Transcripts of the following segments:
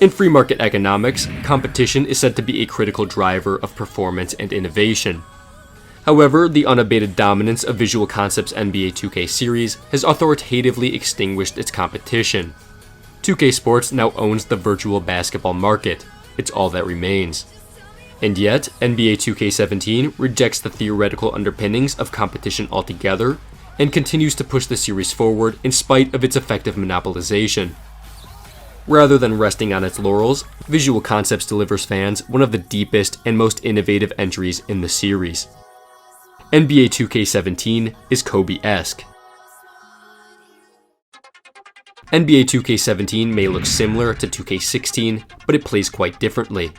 In free market economics, competition is said to be a critical driver of performance and innovation. However, the unabated dominance of Visual Concepts' NBA 2K series has authoritatively extinguished its competition. 2K Sports now owns the virtual basketball market. It's all that remains. And yet, NBA 2K17 rejects the theoretical underpinnings of competition altogether and continues to push the series forward in spite of its effective monopolization. Rather than resting on its laurels, Visual Concepts delivers fans one of the deepest and most innovative entries in the series. NBA 2K17 is Kobe-esque. NBA 2K17 may look similar to 2K16, but it plays quite differently.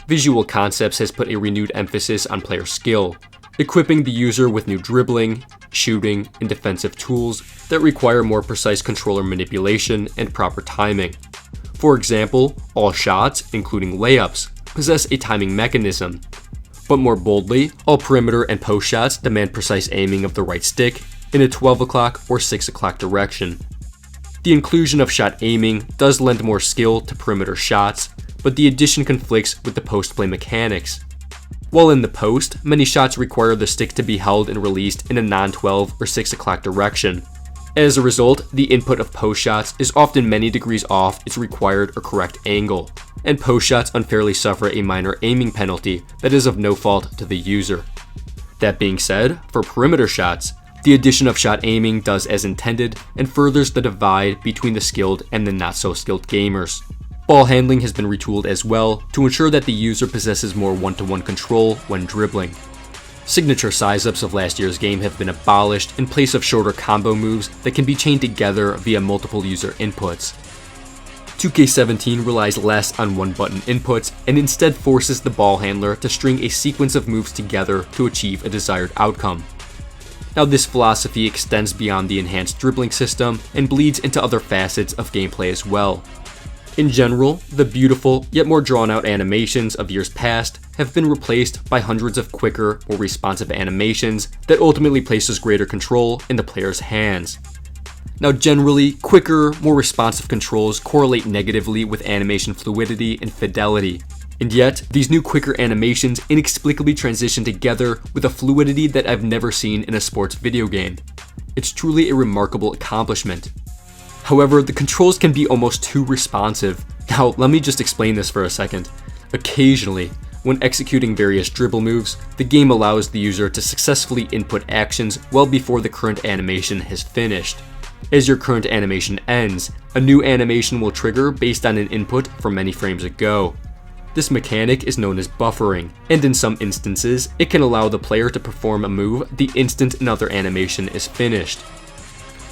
Visual Concepts has put a renewed emphasis on player skill, equipping the user with new dribbling, shooting, and defensive tools that require more precise controller manipulation and proper timing. For example, all shots, including layups, possess a timing mechanism. But more boldly, all perimeter and post shots demand precise aiming of the right stick in a 12 o'clock or 6 o'clock direction. The inclusion of shot aiming does lend more skill to perimeter shots, but the addition conflicts with the post play mechanics. While in the post, many shots require the stick to be held and released in a non-12 or 6 o'clock direction. As a result, the input of post shots is often many degrees off its required or correct angle, and post shots unfairly suffer a minor aiming penalty that is of no fault to the user. That being said, for perimeter shots, the addition of shot aiming does as intended and furthers the divide between the skilled and the not-so-skilled gamers. Ball handling has been retooled as well to ensure that the user possesses more one-to-one control when dribbling. Signature size-ups of last year's game have been abolished in place of shorter combo moves that can be chained together via multiple user inputs. 2K17 relies less on one-button inputs and instead forces the ball handler to string a sequence of moves together to achieve a desired outcome. Now, this philosophy extends beyond the enhanced dribbling system and bleeds into other facets of gameplay as well. In general, the beautiful, yet more drawn-out animations of years past have been replaced by hundreds of quicker, more responsive animations that ultimately places greater control in the player's hands. Now, generally, quicker, more responsive controls correlate negatively with animation fluidity and fidelity. And yet, these new quicker animations inexplicably transition together with a fluidity that I've never seen in a sports video game. It's truly a remarkable accomplishment. However, the controls can be almost too responsive. Now, let me just explain this for a second. Occasionally, when executing various dribble moves, the game allows the user to successfully input actions well before the current animation has finished. As your current animation ends, a new animation will trigger based on an input from many frames ago. This mechanic is known as buffering, and in some instances, it can allow the player to perform a move the instant another animation is finished.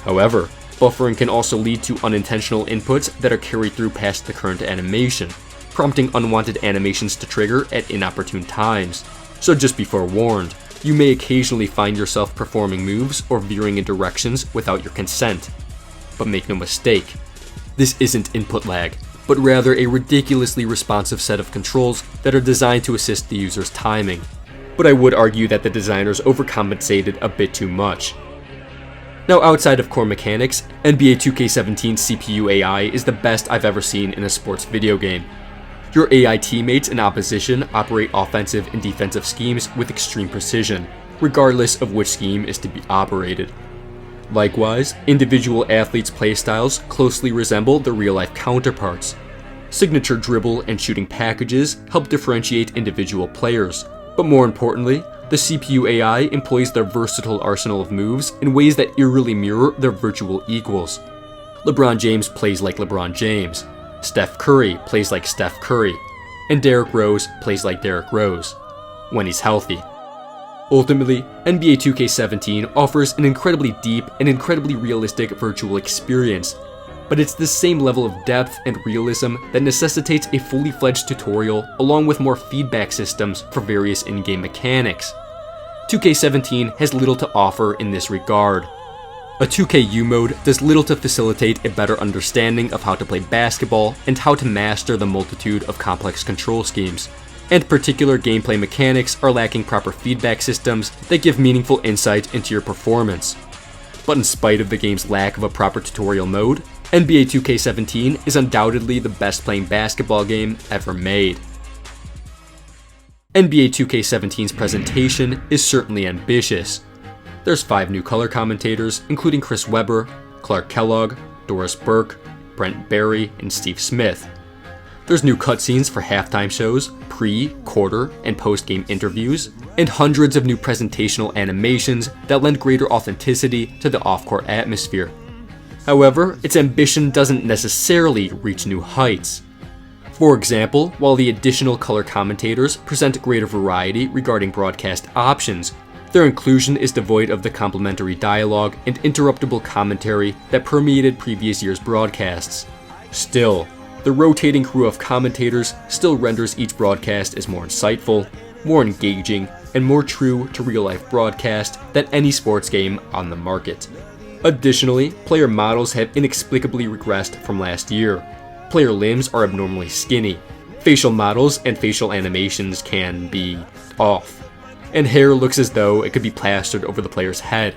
However, buffering can also lead to unintentional inputs that are carried through past the current animation, prompting unwanted animations to trigger at inopportune times. So just be forewarned, you may occasionally find yourself performing moves or veering in directions without your consent. But make no mistake, this isn't input lag, but rather a ridiculously responsive set of controls that are designed to assist the user's timing. But I would argue that the designers overcompensated a bit too much. Now, outside of core mechanics, NBA 2K17's CPU AI is the best I've ever seen in a sports video game. Your AI teammates in opposition operate offensive and defensive schemes with extreme precision, regardless of which scheme is to be operated. Likewise, individual athletes' playstyles closely resemble their real-life counterparts. Signature dribble and shooting packages help differentiate individual players, but more importantly, the CPU AI employs their versatile arsenal of moves in ways that eerily mirror their virtual equals. LeBron James plays like LeBron James, Steph Curry plays like Steph Curry, and Derrick Rose plays like Derrick Rose, when he's healthy. Ultimately, NBA 2K17 offers an incredibly deep and incredibly realistic virtual experience, but it's the same level of depth and realism that necessitates a fully fledged tutorial along with more feedback systems for various in-game mechanics. 2K17 has little to offer in this regard. A 2KU mode does little to facilitate a better understanding of how to play basketball and how to master the multitude of complex control schemes, and particular gameplay mechanics are lacking proper feedback systems that give meaningful insight into your performance. But in spite of the game's lack of a proper tutorial mode, NBA 2K17 is undoubtedly the best playing basketball game ever made. NBA 2K17's presentation is certainly ambitious. There's 5 new color commentators, including Chris Webber, Clark Kellogg, Doris Burke, Brent Barry, and Steve Smith. There's new cutscenes for halftime shows, pre, quarter, and post-game interviews, and hundreds of new presentational animations that lend greater authenticity to the off-court atmosphere. However, its ambition doesn't necessarily reach new heights. For example, while the additional color commentators present greater variety regarding broadcast options, their inclusion is devoid of the complementary dialogue and interruptible commentary that permeated previous year's broadcasts. Still, the rotating crew of commentators still renders each broadcast as more insightful, more engaging, and more true to real-life broadcast than any sports game on the market. Additionally, player models have inexplicably regressed from last year. Player limbs are abnormally skinny, facial models and facial animations can be off, and hair looks as though it could be plastered over the player's head.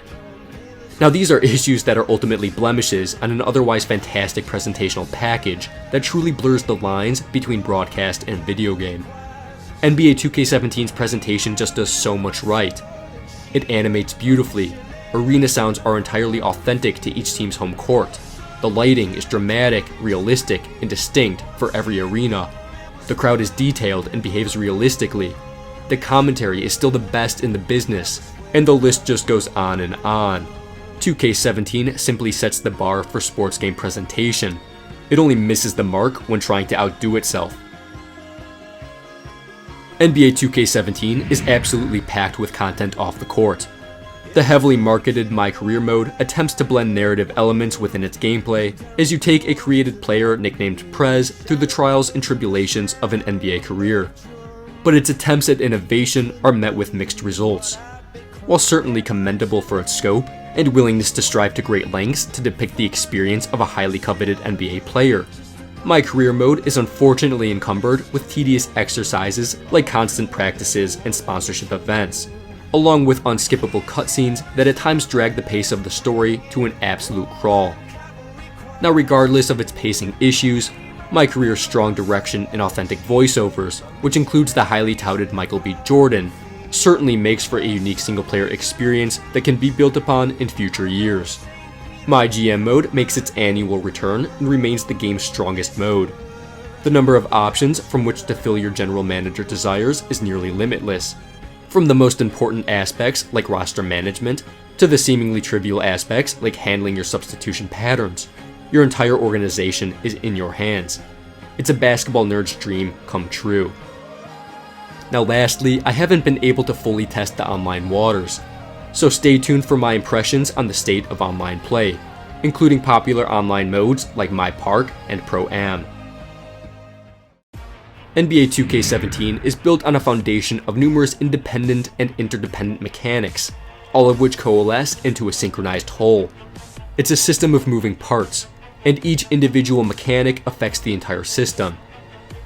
Now these are issues that are ultimately blemishes on an otherwise fantastic presentational package that truly blurs the lines between broadcast and video game. NBA 2K17's presentation just does so much right. It animates beautifully, arena sounds are entirely authentic to each team's home court, the lighting is dramatic, realistic, and distinct for every arena, the crowd is detailed and behaves realistically, the commentary is still the best in the business, and the list just goes on and on. 2K17 simply sets the bar for sports game presentation. It only misses the mark when trying to outdo itself. NBA 2K17 is absolutely packed with content off the court. The heavily marketed My Career mode attempts to blend narrative elements within its gameplay as you take a created player nicknamed Prez through the trials and tribulations of an NBA career. But its attempts at innovation are met with mixed results. While certainly commendable for its scope and willingness to strive to great lengths to depict the experience of a highly coveted NBA player, My Career mode is unfortunately encumbered with tedious exercises like constant practices and sponsorship events, along with unskippable cutscenes that at times drag the pace of the story to an absolute crawl. Now regardless of its pacing issues, My Career's strong direction and authentic voiceovers, which includes the highly touted Michael B. Jordan, certainly makes for a unique single-player experience that can be built upon in future years. My GM mode makes its annual return and remains the game's strongest mode. The number of options from which to fill your general manager desires is nearly limitless, from the most important aspects like roster management to the seemingly trivial aspects like handling your substitution patterns. Your entire organization is in your hands. It's a basketball nerd's dream come true. Now lastly, I haven't been able to fully test the online waters, so stay tuned for my impressions on the state of online play, including popular online modes like My Park and Pro-Am. NBA 2K17 is built on a foundation of numerous independent and interdependent mechanics, all of which coalesce into a synchronized whole. It's a system of moving parts, and each individual mechanic affects the entire system.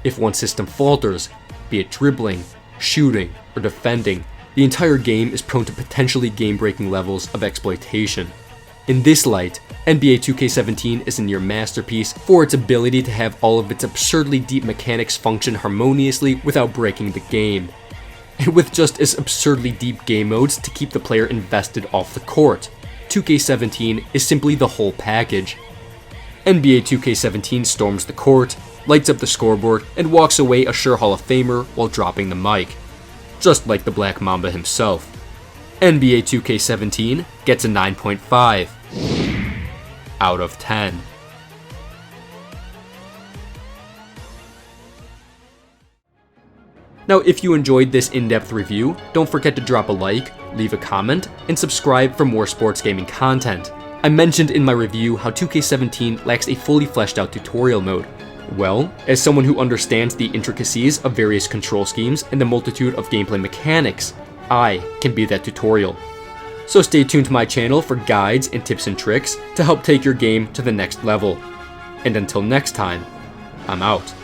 If one system falters, be it dribbling, shooting, or defending, the entire game is prone to potentially game-breaking levels of exploitation. In this light, NBA 2K17 is a near masterpiece for its ability to have all of its absurdly deep mechanics function harmoniously without breaking the game, and with just as absurdly deep game modes to keep the player invested off the court. 2K17 is simply the whole package. NBA 2K17 storms the court, lights up the scoreboard, and walks away a sure Hall of Famer while dropping the mic, just like the Black Mamba himself. NBA 2K17 gets a 9.5 out of 10. Now if you enjoyed this in-depth review, don't forget to drop a like, leave a comment, and subscribe for more sports gaming content. I mentioned in my review how 2K17 lacks a fully fleshed out tutorial mode. Well, as someone who understands the intricacies of various control schemes and the multitude of gameplay mechanics, I can be that tutorial. So stay tuned to my channel for guides and tips and tricks to help take your game to the next level. And until next time, I'm out.